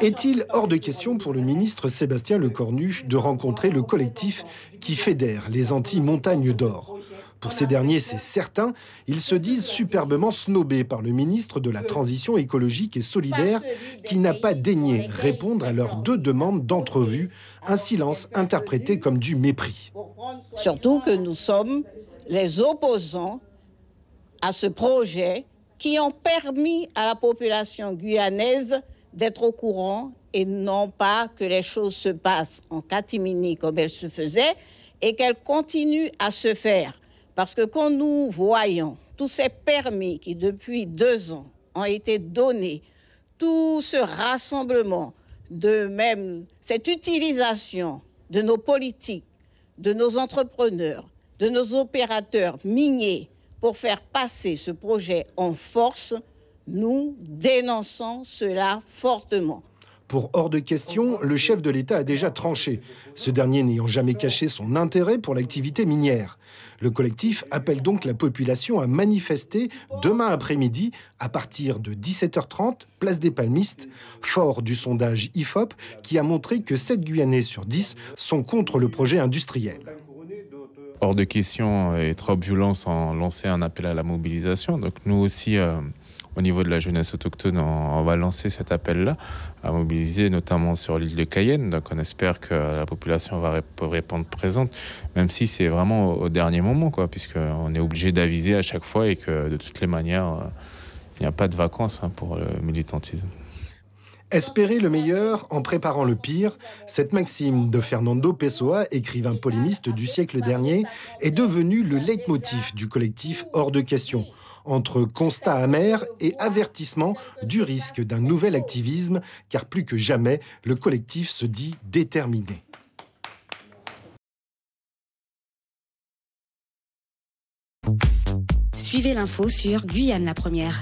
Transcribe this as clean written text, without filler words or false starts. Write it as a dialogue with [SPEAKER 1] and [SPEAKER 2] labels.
[SPEAKER 1] Est-il hors de question pour le ministre Sébastien Lecornu de rencontrer le collectif qui fédère les anti-montagnes d'or ? Pour ces derniers, c'est certain, ils se disent superbement snobés par le ministre de la Transition écologique et solidaire qui n'a pas daigné répondre à leurs 2 demandes d'entrevue, un silence interprété comme du mépris.
[SPEAKER 2] Surtout que nous sommes les opposants à ce projet qui ont permis à la population guyanaise d'être au courant et non pas que les choses se passent en catimini comme elles se faisaient et qu'elles continuent à se faire. Parce que quand nous voyons tous ces permis qui, depuis 2 ans, ont été donnés, tout ce rassemblement, de même cette utilisation de nos politiques, de nos entrepreneurs, de nos opérateurs miniers pour faire passer ce projet en force, nous dénonçons cela fortement.
[SPEAKER 1] Pour hors de question, le chef de l'État a déjà tranché, ce dernier n'ayant jamais caché son intérêt pour l'activité minière. Le collectif appelle donc la population à manifester demain après-midi à partir de 17h30, place des Palmistes, fort du sondage IFOP qui a montré que 7 Guyanais sur 10 sont contre le projet industriel.
[SPEAKER 3] Hors de question et trop violent sans lancer un appel à la mobilisation. Donc nous aussi, au niveau de la jeunesse autochtone, on va lancer cet appel-là à mobiliser, notamment sur l'île de Cayenne. Donc on espère que la population va répondre présente, même si c'est vraiment au dernier moment, puisqu'on est obligé d'aviser à chaque fois et que de toutes les manières, il n'y a pas de vacances pour le militantisme.
[SPEAKER 1] Espérer le meilleur en préparant le pire, cette maxime de Fernando Pessoa, écrivain polémiste du siècle dernier, est devenue le leitmotiv du collectif Hors de question, entre constat amer et avertissement du risque d'un nouvel activisme, car plus que jamais, le collectif se dit déterminé.
[SPEAKER 4] Suivez l'info sur Guyane la Première.